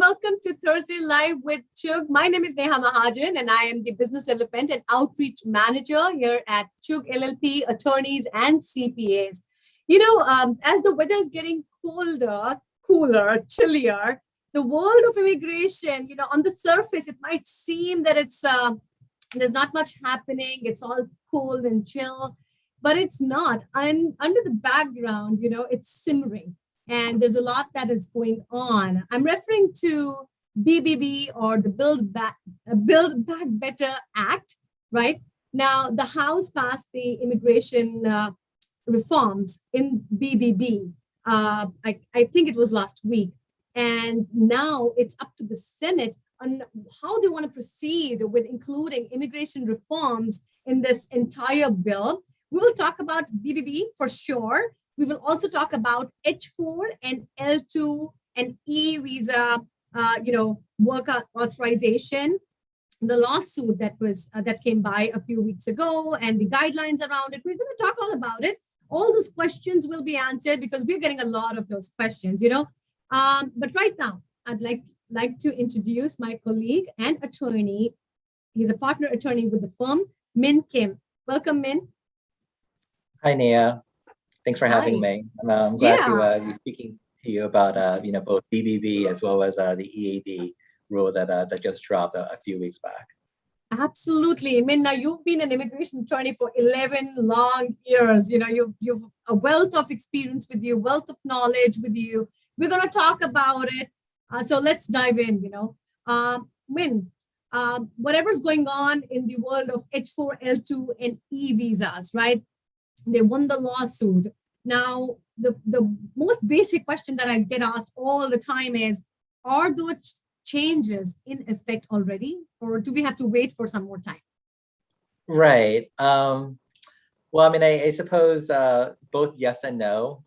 welcome to Thursday Live with Chugh. My name is Neha Mahajan, and I am the Business Development and Outreach Manager here at Chugh LLP, attorneys and CPAs. As the weather is getting colder, cooler, chillier, the world of immigration, on the surface, it might seem that there's not much happening. It's all cold and chill, but it's not. And under the background, it's simmering. And there's a lot that is going on. I'm referring to BBB, or the Build Back Better Act, right? Now, the House passed the immigration reforms in BBB. I think it was last week. And now it's up to the Senate on how they want to proceed with including immigration reforms in this entire bill. We will talk about BBB for sure. We will also talk about H-4 and L-2 and e-visa, work authorization, the lawsuit that came by a few weeks ago, and the guidelines around it. We're going to talk all about it. All those questions will be answered because we're getting a lot of those questions, But right now, I'd like to introduce my colleague and attorney. He's a partner attorney with the firm, Min Kim. Welcome, Min. Hi, Neha. Thanks for having me. I'm glad to be speaking to you about both BBB as well as the EAD rule that just dropped a few weeks back. Absolutely. Min, now you've been an immigration attorney for 11 long years. You've a wealth of experience with you, wealth of knowledge with you. We're going to talk about it. So let's dive in, Min, whatever's going on in the world of H-4, L-2, and e-visas, right? They won the lawsuit. Now, the most basic question that I get asked all the time is, are those changes in effect already, or do we have to wait for some more time? Right. Well, I suppose both yes and no.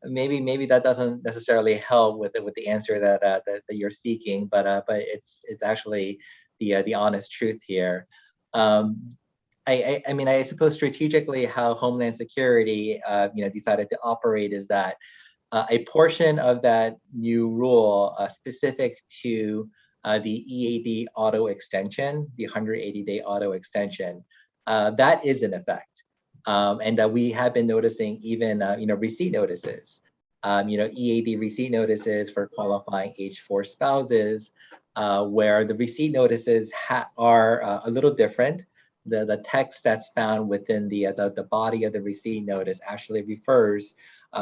maybe that doesn't necessarily help with the answer that you're seeking, but it's actually the honest truth here. I suppose strategically how Homeland Security, decided to operate is that a portion of that new rule specific to the EAD auto extension, the 180-day auto extension, that is in effect. And we have been noticing even, receipt notices, EAD receipt notices for qualifying H-4 spouses, where the receipt notices are a little different. The text that's found within the body of the receipt notice actually refers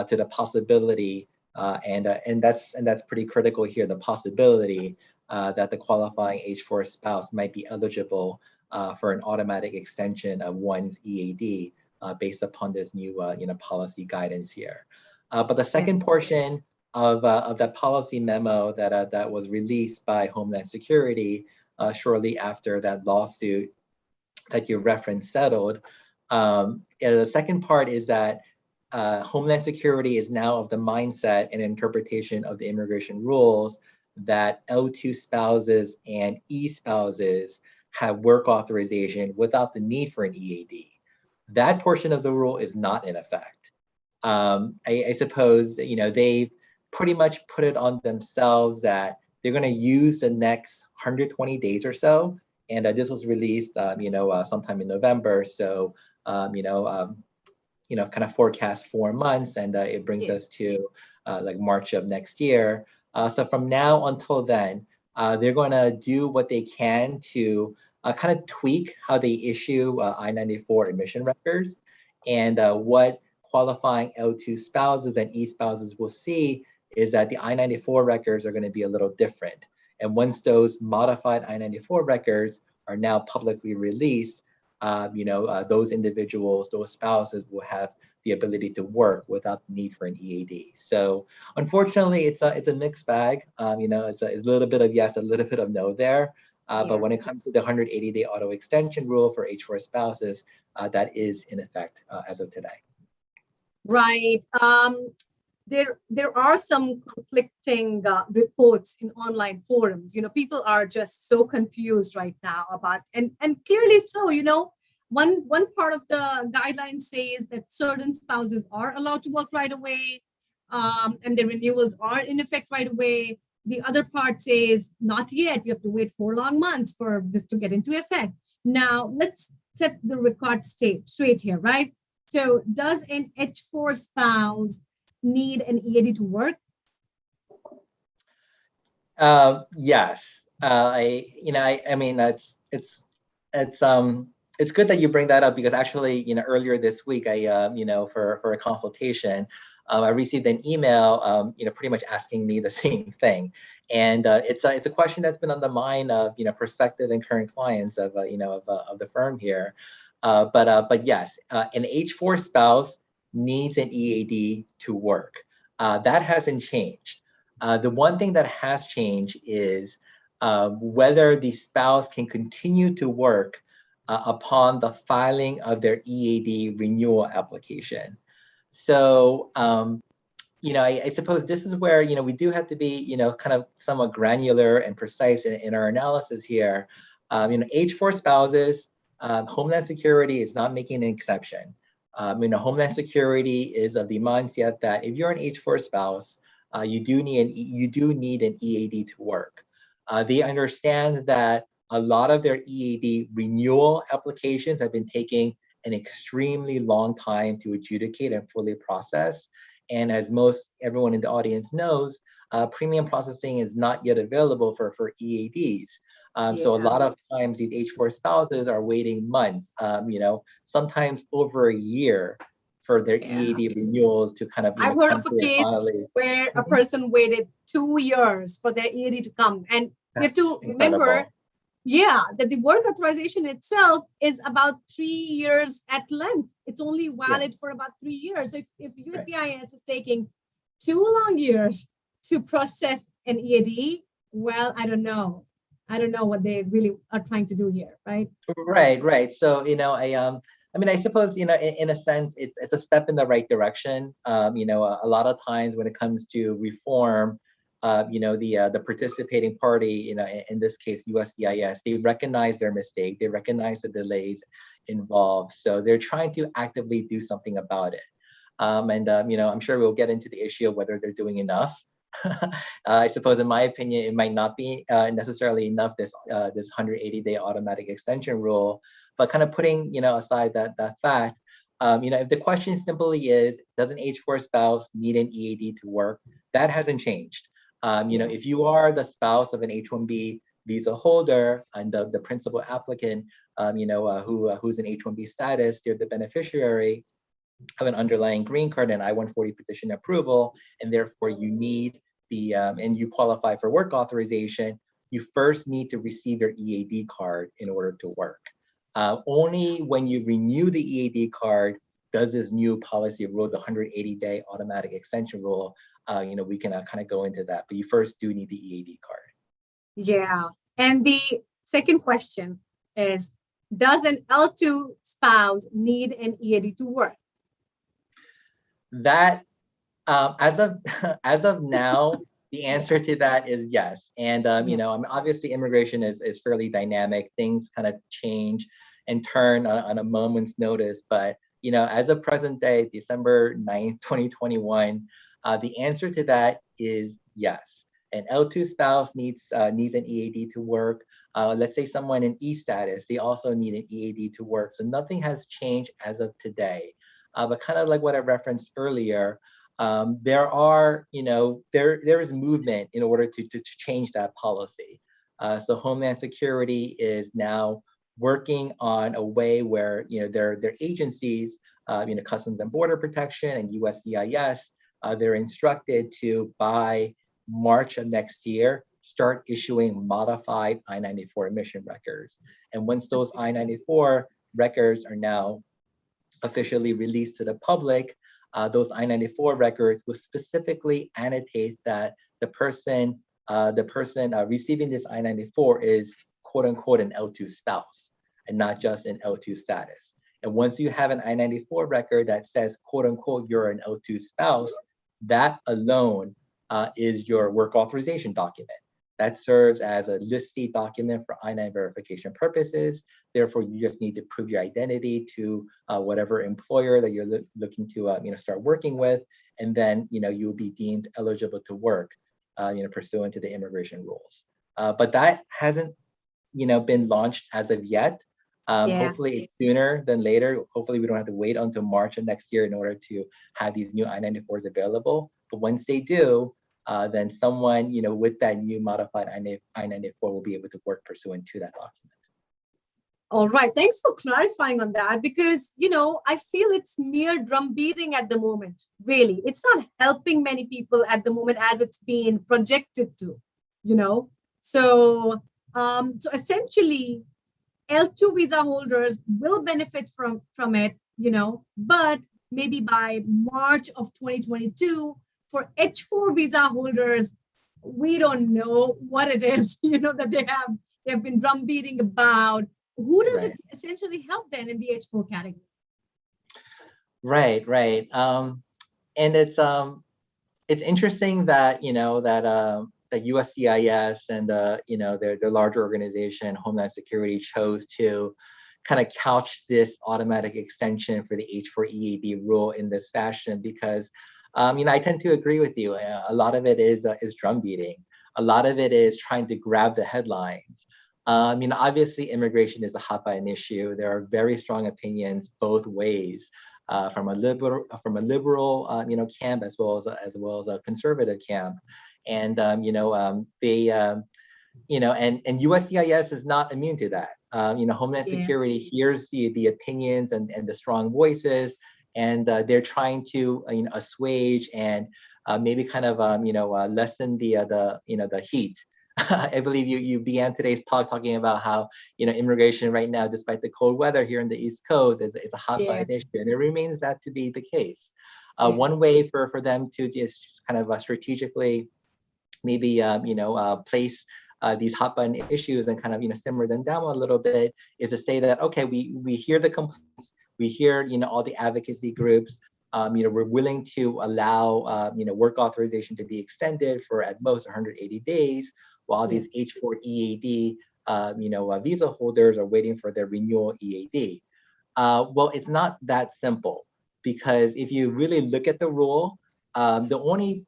to the possibility, and that's pretty critical here, the possibility that the qualifying H-4 spouse might be eligible for an automatic extension of one's EAD based upon this new policy guidance here. But the second portion of that policy memo that was released by Homeland Security shortly after that lawsuit that you referenced settled. The second part is that Homeland Security is now of the mindset and interpretation of the immigration rules that L-2 spouses and E-spouses have work authorization without the need for an EAD. That portion of the rule is not in effect. I suppose they've pretty much put it on themselves that they're going to use the next 120 days or so. And this was released, sometime in November. So, kind of forecast 4 months, and it brings us to like March of next year. So from now until then, they're going to do what they can to kind of tweak how they issue I-94 admission records, and what qualifying L-2 spouses and E-spouses will see is that the I-94 records are going to be a little different. And once those modified I-94 records are now publicly released, those individuals, those spouses will have the ability to work without the need for an EAD. So unfortunately, it's a mixed bag. It's a little bit of yes, a little bit of no there. But when it comes to the 180-day auto extension rule for H-4 spouses, that is in effect as of today. Right. There are some conflicting reports in online forums. People are just so confused right now about, and clearly so. One part of the guidelines says that certain spouses are allowed to work right away, and the renewals are in effect right away. the other part says not yet. You have to wait 4 long months for this to get into effect. Now let's set the record straight here, right? So does an H-4 spouse need an EAD to work? Yes. I mean, it's good that you bring that up because actually, earlier this week, for a consultation, I received an email, pretty much asking me the same thing, and it's a question that's been on the mind of prospective and current clients of of the firm here, but yes, an H-4 spouse needs an EAD to work. That hasn't changed. The one thing that has changed is whether the spouse can continue to work upon the filing of their EAD renewal application. So, I suppose this is where, we do have to be, kind of somewhat granular and precise in our analysis here. H-4 spouses, Homeland Security is not making an exception. Homeland Security is of the mindset that if you're an H-4 spouse, you do need an EAD to work. They understand that a lot of their EAD renewal applications have been taking an extremely long time to adjudicate and fully process. And as everyone in the audience knows, premium processing is not yet available for EADs. So a lot of times these H-4 spouses are waiting months, sometimes over a year for their EAD renewals to kind of I've heard come of a through case finally. where a person waited 2 years for their EAD to come. And you have to remember, that the work authorization itself is about 3 years at length. It's only valid for about 3 years. So if USCIS is taking 2 long years to process an EAD, well, I don't know. I don't know what they really are trying to do here, right? Right. So, I suppose, in a sense, it's a step in the right direction. A lot of times when it comes to reform, the participating party, in this case, USCIS, they recognize their mistake, they recognize the delays involved. So they're trying to actively do something about it. I'm sure we'll get into the issue of whether they're doing enough. I suppose, in my opinion, it might not be necessarily enough, this 180-day automatic extension rule, but kind of putting aside that fact, if the question simply is, does an H-4 spouse need an EAD to work? That hasn't changed. If you are the spouse of an H-1B visa holder and the principal applicant, who's an H-1B status, they're the beneficiary of an underlying green card and I-140 petition approval, and therefore you need and you qualify for work authorization, you first need to receive your EAD card in order to work. Only when you renew the EAD card does this new policy rule, the 180-day automatic extension rule, we can kind of go into that, but you first do need the EAD card. Yeah. And the second question is, does an L-2 spouse need an EAD to work? That, as of now, the answer to that is yes. And obviously immigration is fairly dynamic. Things kind of change and turn on a moment's notice. But as of present day, December 9th, 2021, the answer to that is yes. An L-2 spouse needs an EAD to work. Let's say someone in E status, they also need an EAD to work. So nothing has changed as of today. But kind of like what I referenced earlier, there is movement in order to change that policy. So Homeland Security is now working on a way where their agencies, Customs and Border Protection and USCIS, they're instructed to, by March of next year, start issuing modified I-94 emission records. And once those I-94 records are now officially released to the public, those I-94 records will specifically annotate that the person receiving this I-94 is quote unquote an L-2 spouse and not just an L-2 status. And once you have an I-94 record that says quote unquote you're an L-2 spouse, that alone is your work authorization document. That serves as a list C document for I-9 verification purposes. Therefore, you just need to prove your identity to whatever employer that you're looking to start working with, and then you'll be deemed eligible to work. pursuant to the immigration rules. But that hasn't, been launched as of yet. Yeah. Hopefully it's sooner than later. Hopefully we don't have to wait until March of next year in order to have these new I-94s available. But once they do, then someone, with that new modified I-94 will be able to work pursuant to that document. All right. Thanks for clarifying on that because, I feel it's mere drum beating at the moment. Really, it's not helping many people at the moment as it's being projected to, you know. So, so essentially, L2 visa holders will benefit from it, but maybe by March of 2022, for H-4 visa holders, we don't know what it is, that they have been drum beating about. Who does it Right. essentially help then in the H-4 category? Right. And it's interesting that that USCIS and their larger organization, Homeland Security, chose to kind of couch this automatic extension for the H-4 EAD rule in this fashion because I tend to agree with you. A lot of it is drum beating. A lot of it is trying to grab the headlines. Obviously, immigration is a hot button issue. There are very strong opinions both ways, from a liberal camp as well as a conservative camp, and they and USCIS is not immune to that. Homeland Security hears the opinions and the strong voices, and they're trying to assuage and maybe kind of lessen the heat. I believe you began today's talk talking about how immigration right now, despite the cold weather here in the East Coast, is a hot button issue, and it remains that to be the case. One way for them to just kind of strategically maybe place these hot button issues and kind of simmer them down a little bit is to say that, okay, we hear the complaints, we hear all the advocacy groups. We're willing to allow work authorization to be extended for at most 180 days, while these H-4 EAD visa holders are waiting for their renewal EAD. Well, it's not that simple because if you really look at the rule, the only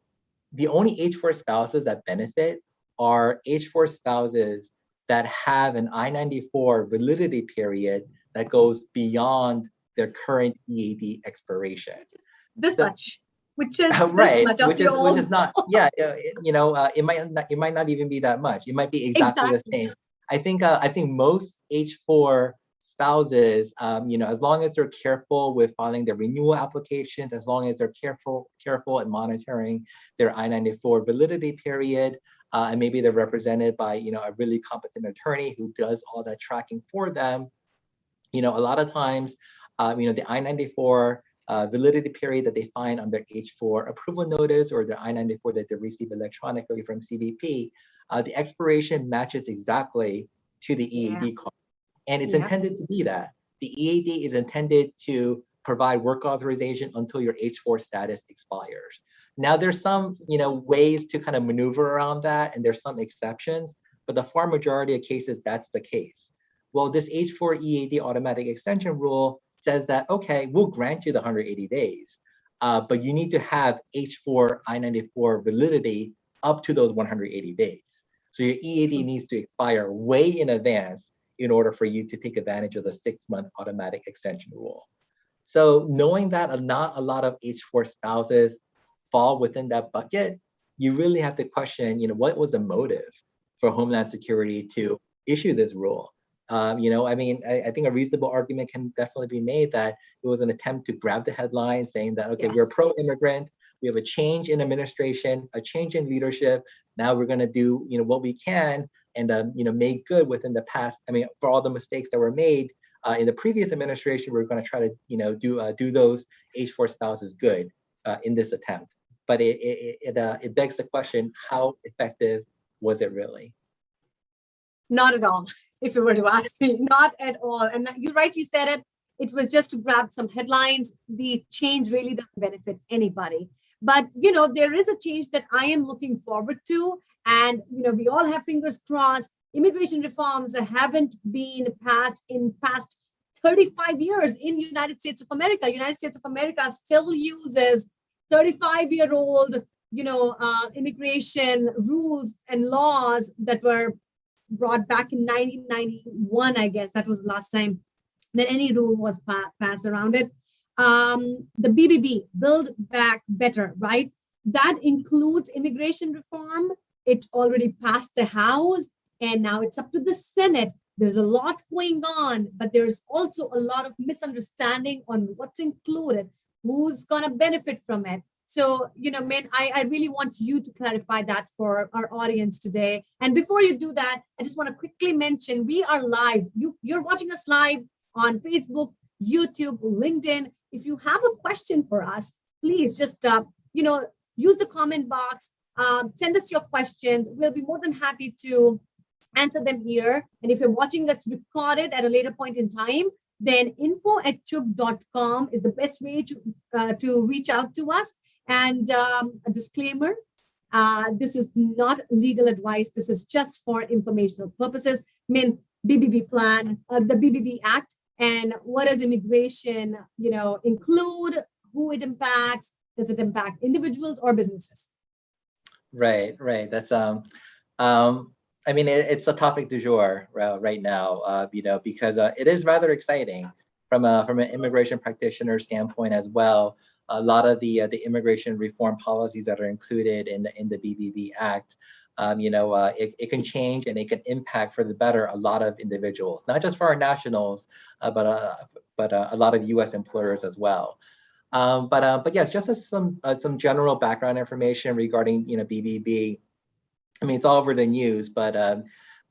H-4 spouses that benefit are H-4 spouses that have an I-94 validity period that goes beyond their current EAD expiration. This much, which is right, this much which is not, it might not even be that much. It might be exactly the same. I think most H-4 spouses, as long as they're careful with filing their renewal applications, as long as they're careful in monitoring their I-94 validity period, and maybe they're represented by a really competent attorney who does all that tracking for them. A lot of times, the I-94 validity period that they find on their H-4 approval notice or their I-94 that they receive electronically from CBP, the expiration matches exactly to the EAD card. And it's intended to be that. The EAD is intended to provide work authorization until your H-4 status expires. Now, there's some ways to kind of maneuver around that, and there's some exceptions, but the far majority of cases, that's the case. Well, this H-4 EAD automatic extension rule says that, okay, we'll grant you the 180 days, but you need to have H-4 I-94 validity up to those 180 days. So your EAD needs to expire way in advance in order for you to take advantage of the 6-month automatic extension rule. So knowing that not a lot of H-4 spouses fall within that bucket, you really have to question, what was the motive for Homeland Security to issue this rule? I think a reasonable argument can definitely be made that it was an attempt to grab the headline saying that, okay, we're pro-immigrant, we have a change in administration, a change in leadership. Now we're going to do, what we can and, make good within the past. For all the mistakes that were made in the previous administration, we're going to try to, do those H-4 spouses good in this attempt. But it begs the question, how effective was it really? Not at all, if you were to ask me, not at all. And you rightly said it. It was just to grab some headlines. The change really doesn't benefit anybody. But, there is a change that I am looking forward to. And, we all have fingers crossed. Immigration reforms haven't been passed in past 35 years in the United States of America. United States of America still uses 35-year-old immigration rules and laws that were brought back in 1991, I guess that was the last time that any rule was passed around it. The BBB, Build Back Better, right? That includes immigration reform. It already passed the House, and now it's up to the Senate. There's a lot going on, but there's also a lot of misunderstanding on what's included, who's going to benefit from it. So, Min, I really want you to clarify that for our audience today. And before you do that, I just want to quickly mention we are live. You're watching us live on Facebook, YouTube, LinkedIn. If you have a question for us, please just, use the comment box. Send us your questions. We'll be more than happy to answer them here. And if you're watching us recorded at a later point in time, then info@chugh.com is the best way to reach out to us. And a disclaimer, this is not legal advice. This is just for informational purposes. I mean, BBB plan, the BBB Act, and what does immigration, include, who it impacts, does it impact individuals or businesses? Right. That's, I mean, it's a topic du jour right now, because it is rather exciting from an immigration practitioner standpoint as well. A lot of the immigration reform policies that are included in the BBB Act, it can change and it can impact for the better a lot of individuals, not just for our nationals, but a lot of U.S. employers as well. But yes, just as some general background information regarding BBB. I mean, it's all over the news, but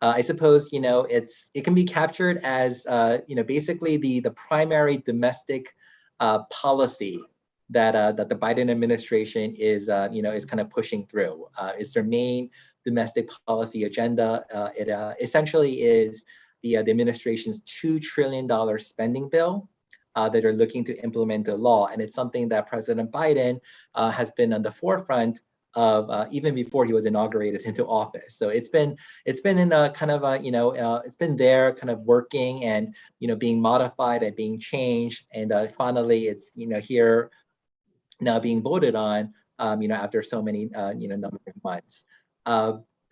I suppose it can be captured as basically the primary domestic policy that the Biden administration is kind of pushing through. It's their main domestic policy agenda. It essentially is the administration's $2 trillion spending bill that are looking to implement the law, and it's something that President Biden has been on the forefront of even before he was inaugurated into office. So it's been in a kind of it's been there kind of working and being modified and being changed, and finally it's here now being voted on after so many number of months.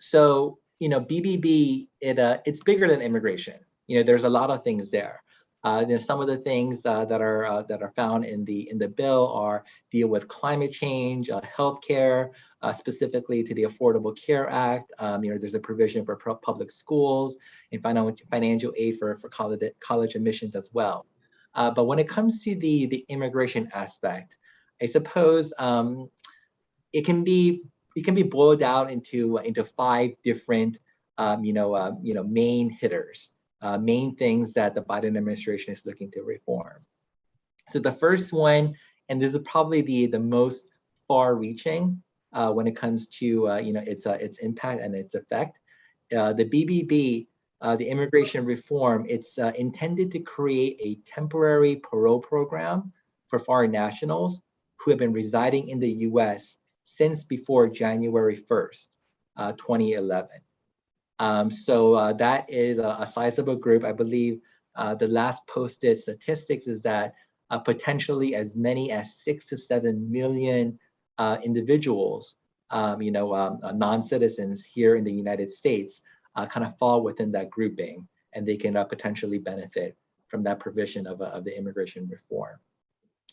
So BBB it's bigger than immigration. There's a lot of things there. Some of the things that are found in the bill deal with climate change, healthcare, specifically to the Affordable Care Act. There's a provision for public schools and financial aid for college admissions as well. But when it comes to the immigration aspect, I suppose it can be boiled down into 5 different main hitters. Main things that the Biden administration is looking to reform. So the first one, and this is probably the most far-reaching when it comes to its impact and its effect. The BBB, the immigration reform, it's intended to create a temporary parole program for foreign nationals who have been residing in the U.S. since before January 1st, 2011. So that is a sizable group. I believe the last posted statistics is that potentially as many as 6 to 7 million individuals, non-citizens here in the United States kind of fall within that grouping, and they can potentially benefit from that provision of the immigration reform.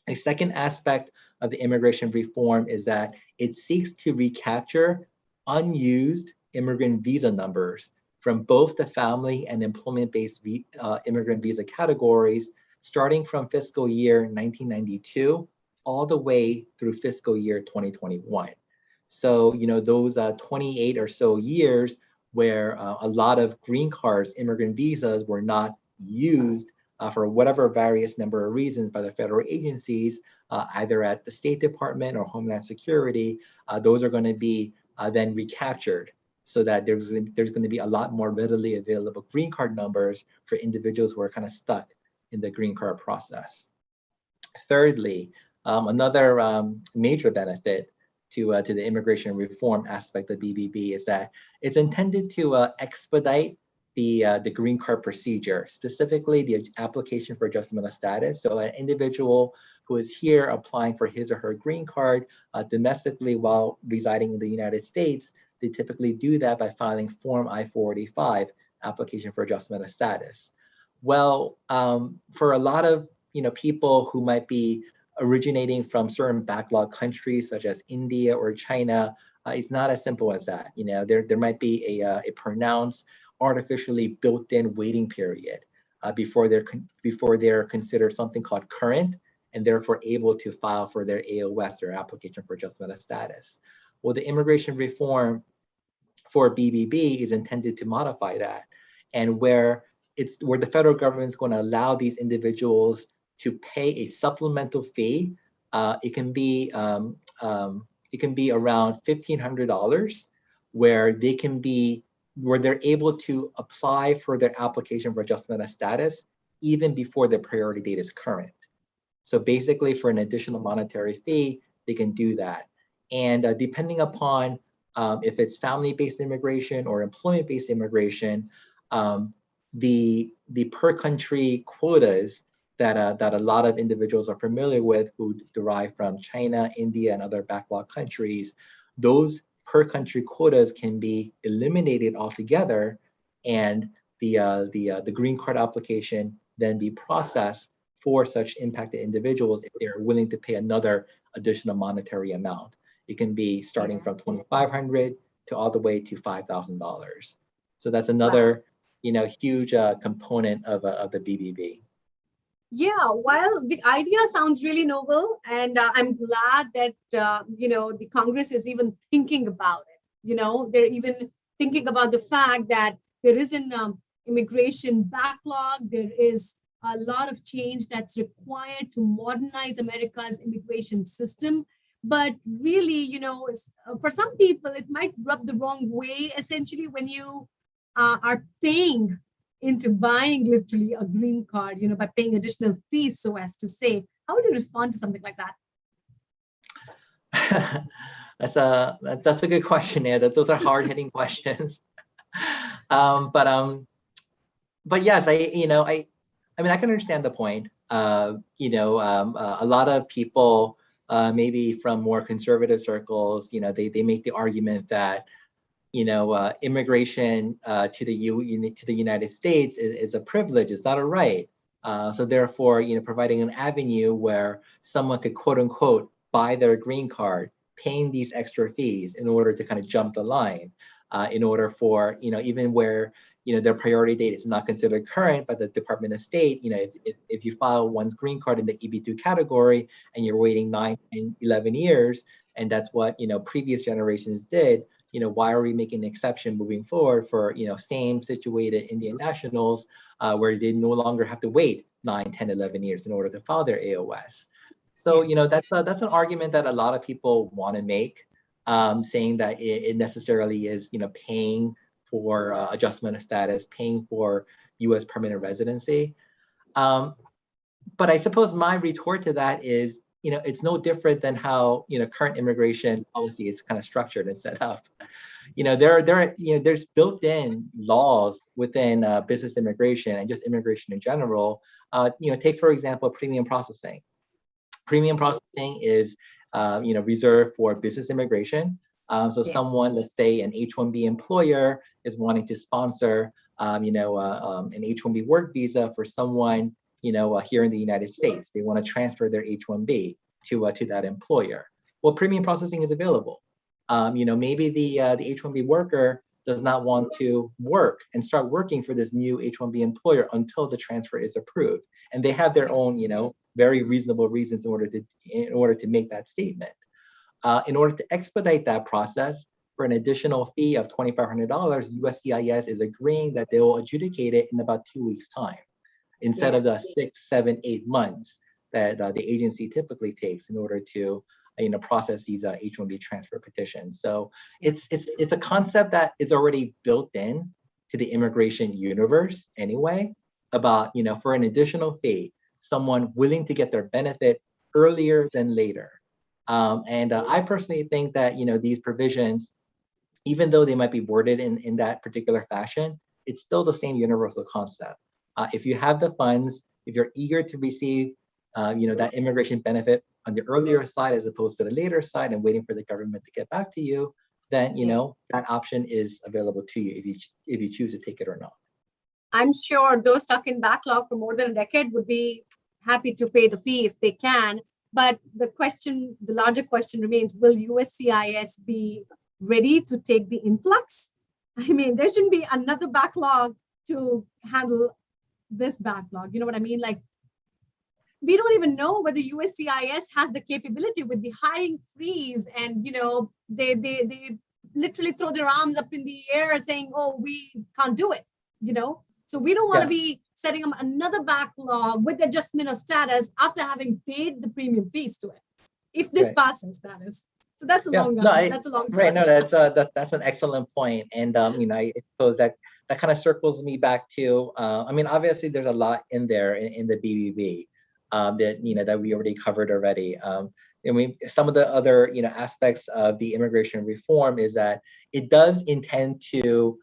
A second aspect of the immigration reform is that it seeks to recapture unused immigrant visa numbers from both the family and employment-based immigrant visa categories, starting from fiscal year 1992 all the way through fiscal year 2021. So, those 28 or so years where a lot of green cards, immigrant visas were not used for whatever various number of reasons by the federal agencies, either at the State Department or Homeland Security, those are going to be then recaptured, so that there's going to be a lot more readily available green card numbers for individuals who are kind of stuck in the green card process. Thirdly, another major benefit to the immigration reform aspect of BBB is that it's intended to expedite the green card procedure, specifically the application for adjustment of status. So an individual who is here applying for his or her green card domestically while residing in the United States, they typically do that by filing Form I-485, application for adjustment of status. Well, for a lot of people who might be originating from certain backlog countries such as India or China, it's not as simple as that. There might be a pronounced artificially built-in waiting period before they're considered something called current and therefore able to file for their AOS, their application for adjustment of status. Well, the immigration reform for BBB is intended to modify that, and where the federal government is going to allow these individuals to pay a supplemental fee. It can be around $1,500, where they're able to apply for their application for adjustment of status even before their priority date is current. So basically, for an additional monetary fee, they can do that. And depending upon if it's family-based immigration or employment-based immigration, the per country quotas that a lot of individuals are familiar with who derive from China, India, and other backlog countries, those per country quotas can be eliminated altogether, and the green card application then be processed for such impacted individuals if they're willing to pay another additional monetary amount. It can be starting from $2,500 to all the way to $5,000. So that's another huge component of the BBB. Yeah, while the idea sounds really noble, and I'm glad that the Congress is even thinking about it. They're even thinking about the fact that there is an immigration backlog. There is a lot of change that's required to modernize America's immigration system. But really, for some people, it might rub the wrong way. Essentially, when you are paying into buying literally a green card, by paying additional fees, so as to say. How would you respond to something like that? That's a good question, Neha. Those are hard-hitting questions. But yes, I can understand the point. A lot of people, maybe from more conservative circles, they make the argument that immigration to the United States is a privilege, it's not a right. So therefore, providing an avenue where someone could quote unquote buy their green card, paying these extra fees in order to kind of jump the line, in order for, even where, their priority date is not considered current by the Department of State, if you file one's green card in the EB2 category and you're waiting 9 and 11 years, and that's what, previous generations did, why are we making an exception moving forward for, same situated Indian nationals where they no longer have to wait 9, 10, 11 years in order to file their AOS? So, that's an argument that a lot of people want to make, saying that it necessarily is, paying for adjustment of status, paying for U.S. permanent residency. But I suppose my retort to that is, it's no different than how, current immigration policy is kind of structured and set up. There's built-in laws within business immigration and just immigration in general. Take, for example, premium processing. Premium processing is, reserved for business immigration. So someone, let's say an H-1B employer is wanting to sponsor, an H-1B work visa for someone, here in the United States. They want to transfer their H-1B to that employer. Well, premium processing is available. Maybe the H-1B worker does not want to work and start working for this new H-1B employer until the transfer is approved, and they have their own, very reasonable reasons in order to make that statement. In order to expedite that process, for an additional fee of $2,500, USCIS is agreeing that they will adjudicate it in about 2 weeks' time, instead of the 6, 7, 8 months that the agency typically takes in order to process these H-1B transfer petitions. So it's a concept that is already built in to the immigration universe anyway, about, for an additional fee, someone willing to get their benefit earlier than later. I personally think that, these provisions, even though they might be worded in that particular fashion, it's still the same universal concept. If you have the funds, if you're eager to receive that immigration benefit on the earlier side as opposed to the later side and waiting for the government to get back to you, then that option is available to you if you choose to take it or not. I'm sure those stuck in backlog for more than a decade would be happy to pay the fee if they can. But the larger question remains, will USCIS be ready to take the influx? I mean, there shouldn't be another backlog to handle this backlog. You know what I mean? Like, we don't even know whether USCIS has the capability with the hiring freeze, and they literally throw their arms up in the air saying, "Oh, we can't do it." So we don't want to be setting up another backlog with adjustment of status after having paid the premium fees to it. If this passes, that is. So that's a long run. That's a long shot. Right. No, that's an excellent point. And I suppose that kind of circles me back to. Obviously, there's a lot in there in the BBB that we already covered already. Some of the other aspects of the immigration reform is that it does intend to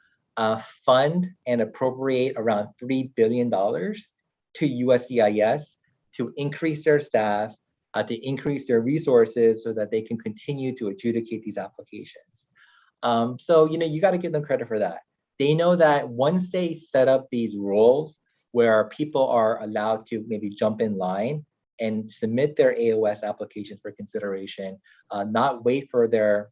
fund and appropriate around $3 billion to USCIS to increase their staff, to increase their resources so that they can continue to adjudicate these applications. So you got to give them credit for that. They know that once they set up these rules where people are allowed to maybe jump in line and submit their AOS applications for consideration, not wait for their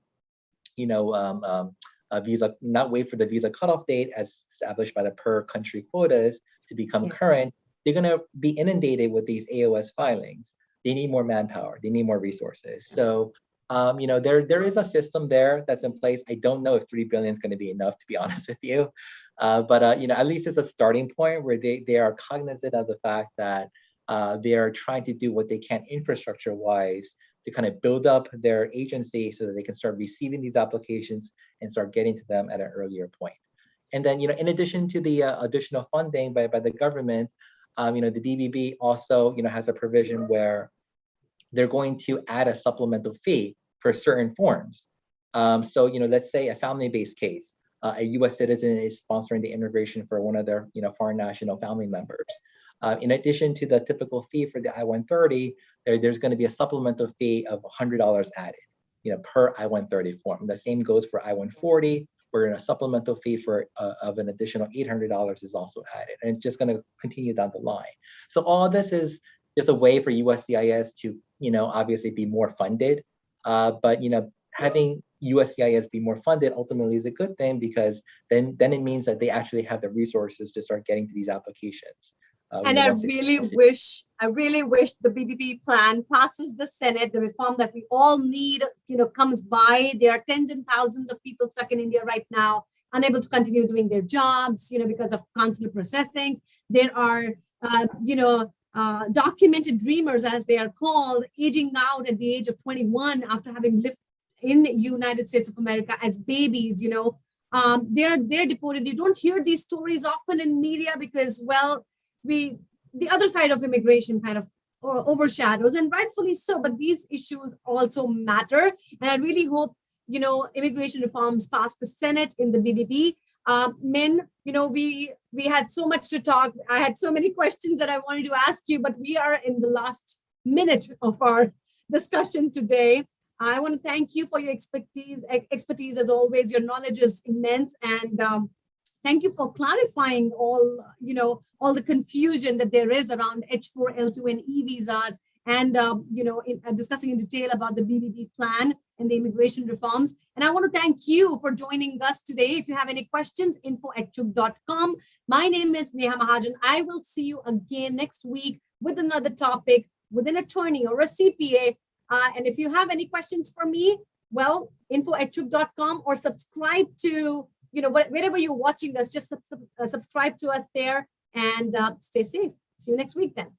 visa, not wait for the visa cutoff date as established by the per country quotas to become current, they're going to be inundated with these AOS filings. They need more manpower. They need more resources. So, there is a system there that's in place. I don't know if 3 billion is going to be enough, to be honest with you. But at least it's a starting point where they are cognizant of the fact that they are trying to do what they can infrastructure-wise to kind of build up their agency so that they can start receiving these applications and start getting to them at an earlier point. And then, in addition to the additional funding by the government, the BBB also, has a provision where they're going to add a supplemental fee for certain forms. So, let's say a family-based case, a U.S. citizen is sponsoring the immigration for one of their, foreign national family members. In addition to the typical fee for the I-130, there's going to be a supplemental fee of $100 added, per I-130 form. The same goes for I-140, where a supplemental fee for of an additional $800 is also added, and it's just going to continue down the line. So all of this is just a way for USCIS to, obviously be more funded. But having USCIS be more funded ultimately is a good thing, because then it means that they actually have the resources to start getting to these applications. And I really wish the BBB plan passes the Senate. The reform that we all need, comes by. There are tens and thousands of people stuck in India right now, unable to continue doing their jobs, because of consular processings. There are, documented dreamers, as they are called, aging out at the age of 21 after having lived in the United States of America as babies. They're deported. You don't hear these stories often in media because, the other side of immigration kind of overshadows, and rightfully so, but these issues also matter. And I really hope, immigration reforms pass the Senate in the BBB. Min, we had so much to talk. I had so many questions that I wanted to ask you, but we are in the last minute of our discussion today. I want to thank you for your expertise as always. Your knowledge is immense, and thank you for clarifying all the confusion that there is around H-4, L-2, and E-visas, and, discussing in detail about the BBB plan and the immigration reforms. And I want to thank you for joining us today. If you have any questions, info@chugh.com. My name is Neha Mahajan. I will see you again next week with another topic with an attorney or a CPA. And if you have any questions for me, info@chugh.com, or subscribe to, wherever you're watching us, just subscribe to us there, and stay safe. See you next week then.